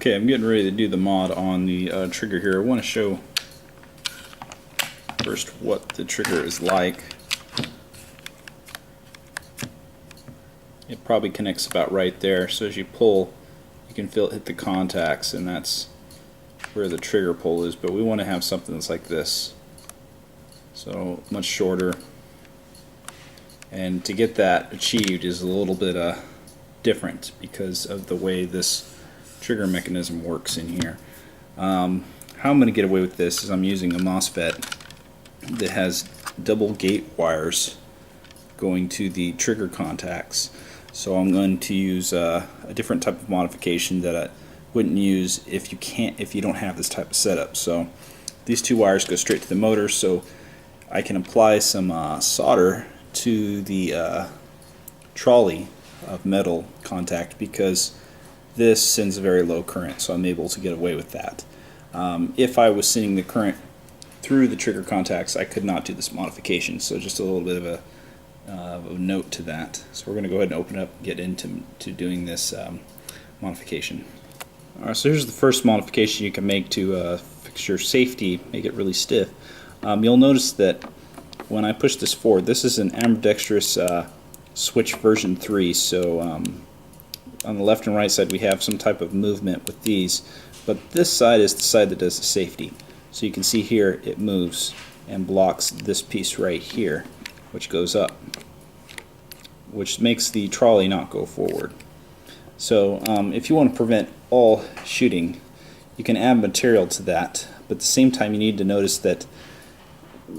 Okay, I'm getting ready to do the mod on the trigger here. I want to show first what the trigger is like. It probably connects about right there, so as you pull you can feel it hit the contacts, and that's where the trigger pull is, but we want to have something that's like this, so much shorter, and to get that achieved is a little bit different because of the way this trigger mechanism works in here. How I'm going to get away with this is I'm using a MOSFET that has double gate wires going to the trigger contacts. So I'm going to use a different type of modification that I wouldn't use if you don't have this type of setup. So these two wires go straight to the motor, so I can apply some solder to the trolley of metal contact, because this sends a very low current, so I'm able to get away with that. If I was sending the current through the trigger contacts, I could not do this modification, so just a little bit of a note to that. So we're going to go ahead and open up and get into doing this modification. Alright, so here's the first modification you can make to fix your safety, make it really stiff. You'll notice that when I push this forward, this is an ambidextrous switch version 3, so on the left and right side we have some type of movement with these, but this side is the side that does the safety. So you can see here it moves and blocks this piece right here, which goes up, which makes the trolley not go forward. So if you want to prevent all shooting, you can add material to that, but at the same time you need to notice that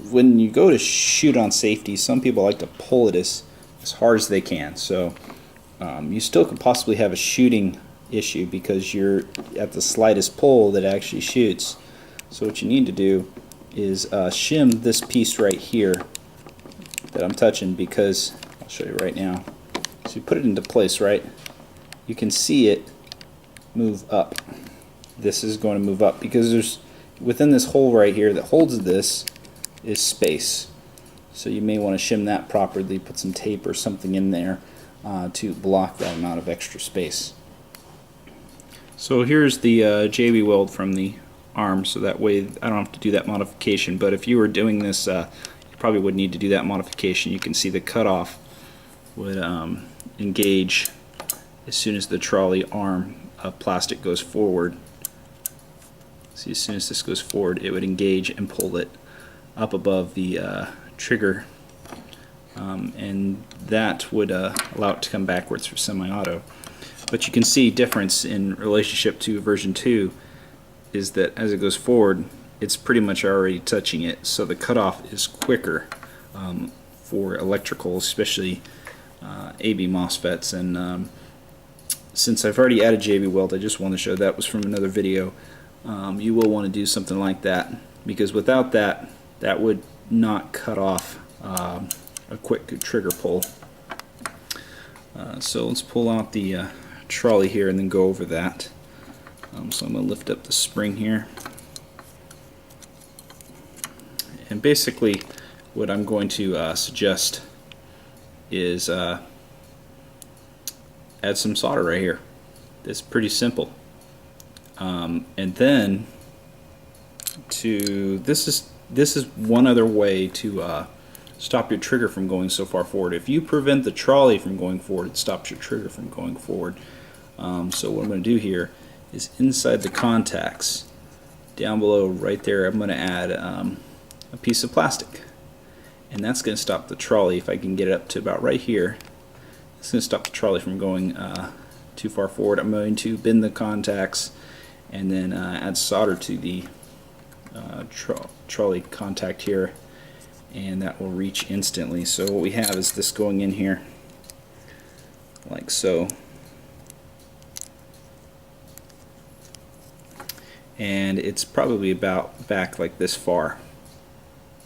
when you go to shoot on safety, some people like to pull it as hard as they can. So you still could possibly have a shooting issue because you're at the slightest pull that actually shoots. So what you need to do is shim this piece right here that I'm touching, because I'll show you right now. So you put it into place, right? You can see it move up. This is going to move up because there's within this hole right here that holds this is space. So you may want to shim that properly, put some tape or something in there to block that amount of extra space. So here's the JB weld from the arm, so that way I don't have to do that modification. But if you were doing this, you probably would need to do that modification. You can see the cutoff would engage as soon as the trolley arm of plastic goes forward. See, as soon as this goes forward, it would engage and pull it up above the trigger, and that would allow it to come backwards for semi-auto. But you can see difference in relationship to version 2 is that as it goes forward, it's pretty much already touching it, so the cutoff is quicker for electrical, especially AB MOSFETs. And since I've already added JB weld, I just want to show that was from another video. You will want to do something like that, because without that, that would not cut off a quick trigger pull. So let's pull out the trolley here and then go over that. So I'm going to lift up the spring here, and basically what I'm going to suggest is add some solder right here. It's pretty simple. And then this is one other way to stop your trigger from going so far forward. If you prevent the trolley from going forward, it stops your trigger from going forward. So what I'm going to do here is inside the contacts, down below right there, I'm going to add a piece of plastic, and that's going to stop the trolley. If I can get it up to about right here, it's going to stop the trolley from going too far forward. I'm going to bend the contacts and then add solder to the trolley contact here, and that will reach instantly. So what we have is this going in here like so, and it's probably about back like this far.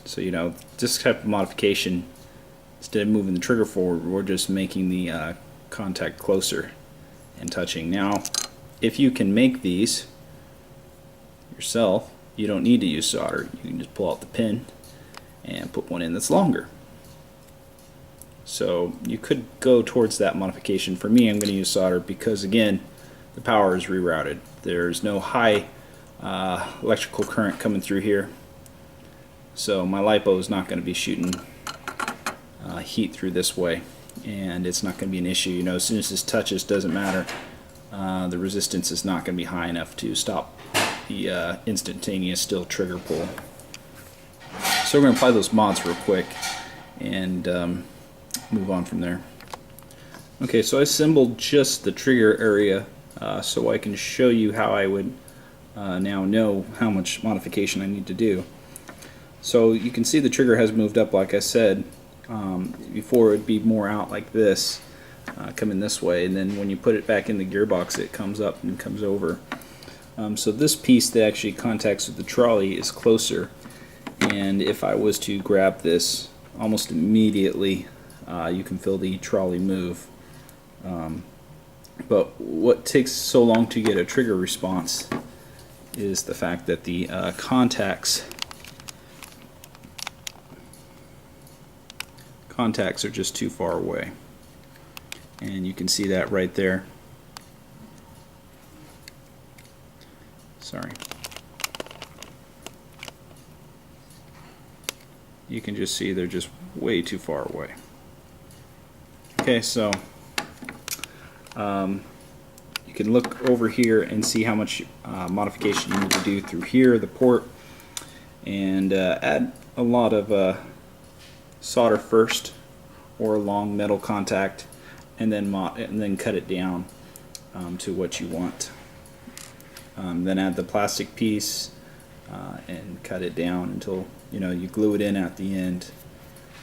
So you know, this type of modification, instead of moving the trigger forward, we're just making the contact closer and touching. Now if you can make these yourself, you don't need to use solder. You can just pull out the pin and put one in that's longer. So you could go towards that modification. For me, I'm going to use solder because, again, the power is rerouted. There's no high electrical current coming through here, so my LiPo is not going to be shooting heat through this way, and it's not going to be an issue. You know, as soon as this touches, doesn't matter. The resistance is not going to be high enough to stop the instantaneous still trigger pull. So we're going to apply those mods real quick and move on from there. Okay, so I assembled just the trigger area so I can show you how I would now know how much modification I need to do. So you can see the trigger has moved up, like I said. Before it would be more out like this, coming this way, and then when you put it back in the gearbox it comes up and comes over. So this piece that actually contacts with the trolley is closer, and if I was to grab this, almost immediately you can feel the trolley move. But what takes so long to get a trigger response is the fact that the contacts are just too far away, and you can see that right there. Sorry. You can just see they're just way too far away. Okay, so you can look over here and see how much modification you need to do through here, the port, and add a lot of solder first, or a long metal contact, and then cut it down to what you want. Then add the plastic piece and cut it down until you glue it in at the end.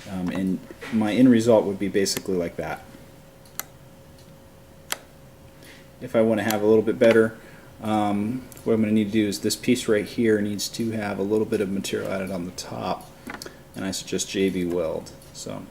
And my end result would be basically like that. If I want to have a little bit better, what I'm going to need to do is this piece right here needs to have a little bit of material added on the top, and I suggest JB Weld. So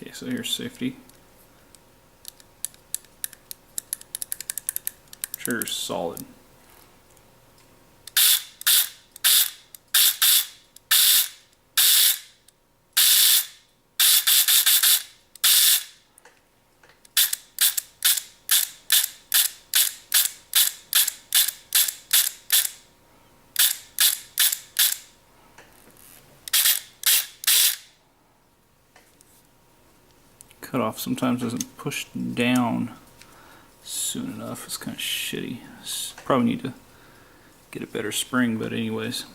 okay, so here's safety. Trigger's solid. Cutoff sometimes doesn't push down soon enough. It's kind of shitty. Probably need to get a better spring, but anyways.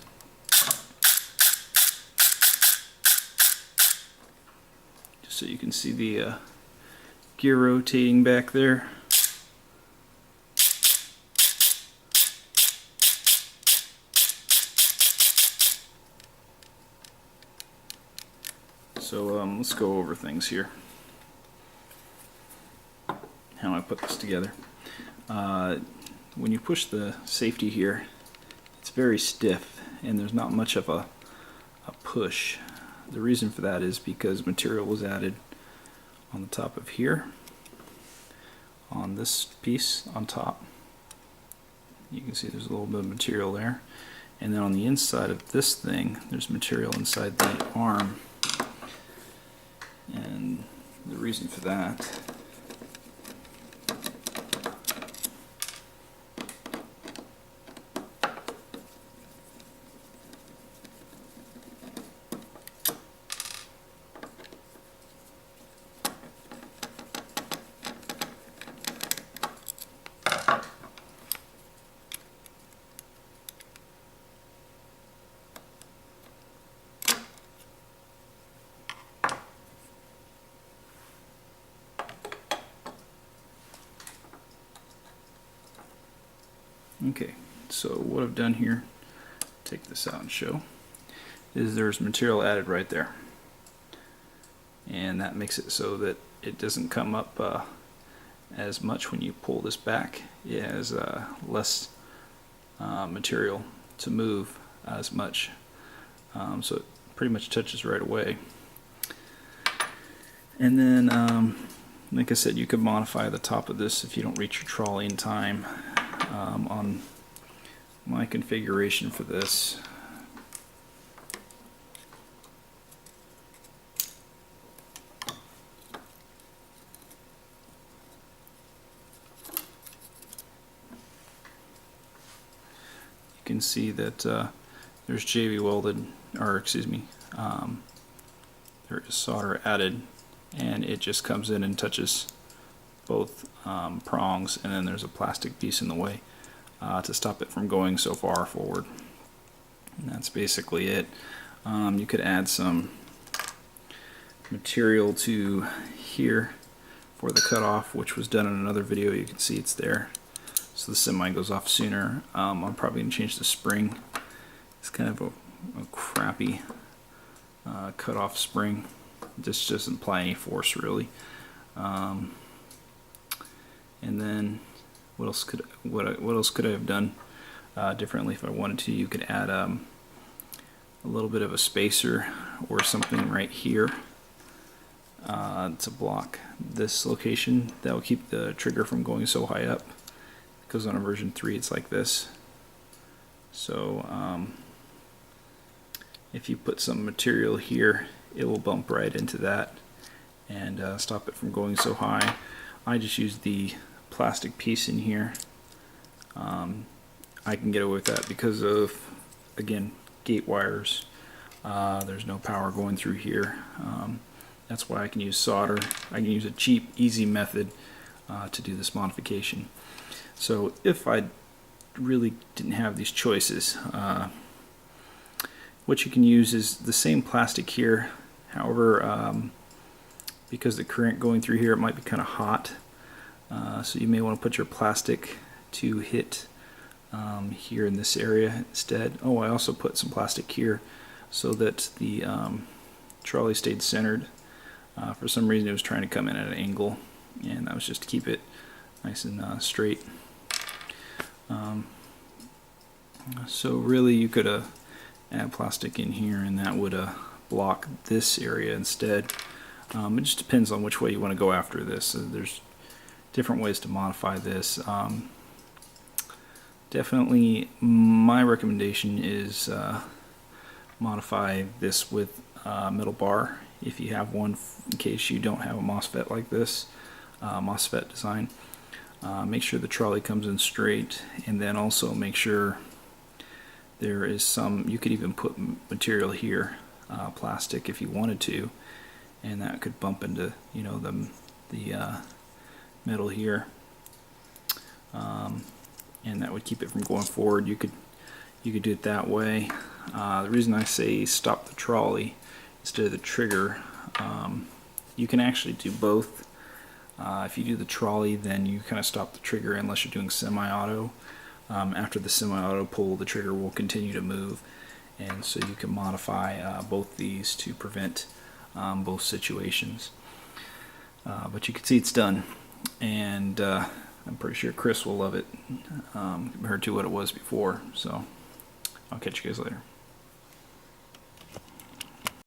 Just so you can see the gear rotating back there. So let's go over things here. How I put this together. When you push the safety here, it's very stiff and there's not much of a push. The reason for that is because material was added on the top of here, on this piece on top. You can see there's a little bit of material there, and then on the inside of this thing there's material inside the arm, and the reason for that Okay, so what I've done here, take this out and show, is there's material added right there, and that makes it so that it doesn't come up as much when you pull this back. It has less material to move as much, so it pretty much touches right away. And then like I said, you could modify the top of this if you don't reach your trolley in time. On my configuration for this, you can see that there's JB welded, or excuse me, there is solder added, and it just comes in and touches both prongs, and then there's a plastic piece in the way to stop it from going so far forward. And that's basically it. You could add some material to here for the cutoff, which was done in another video. You can see it's there, so the semi goes off sooner. I'm probably going to change the spring. It's kind of a crappy cutoff spring. This doesn't apply any force really. And then what else could I have done differently if I wanted to? You could add a little bit of a spacer or something right here to block this location. That will keep the trigger from going so high up, because on a version 3 it's like this. So if you put some material here, it will bump right into that and stop it from going so high. I just use the plastic piece in here. I can get away with that because of, again, gate wires. There's no power going through here. That's why I can use solder. I can use a cheap, easy method to do this modification. So if I really didn't have these choices, what you can use is the same plastic here. However, because the current going through here, it might be kind of hot, so you may want to put your plastic to hit here in this area instead. Oh, I also put some plastic here so that the trolley stayed centered. For some reason it was trying to come in at an angle, and that was just to keep it nice and straight. So really you could add plastic in here, and that would block this area instead. It just depends on which way you want to go after this. There's different ways to modify this. Definitely my recommendation is modify this with metal bar if you have one, in case you don't have a MOSFET like this, MOSFET design. Make sure the trolley comes in straight, and then also make sure there is some, you could even put material here, plastic if you wanted to, and that could bump into, you know, the metal here, and that would keep it from going forward. You could do it that way. The reason I say stop the trolley instead of the trigger, you can actually do both. If you do the trolley, then you kind of stop the trigger unless you're doing semi-auto. After the semi-auto pull, the trigger will continue to move, and so you can modify both these to prevent both situations. But you can see it's done, and I'm pretty sure Chris will love it compared to what it was before. So I'll catch you guys later.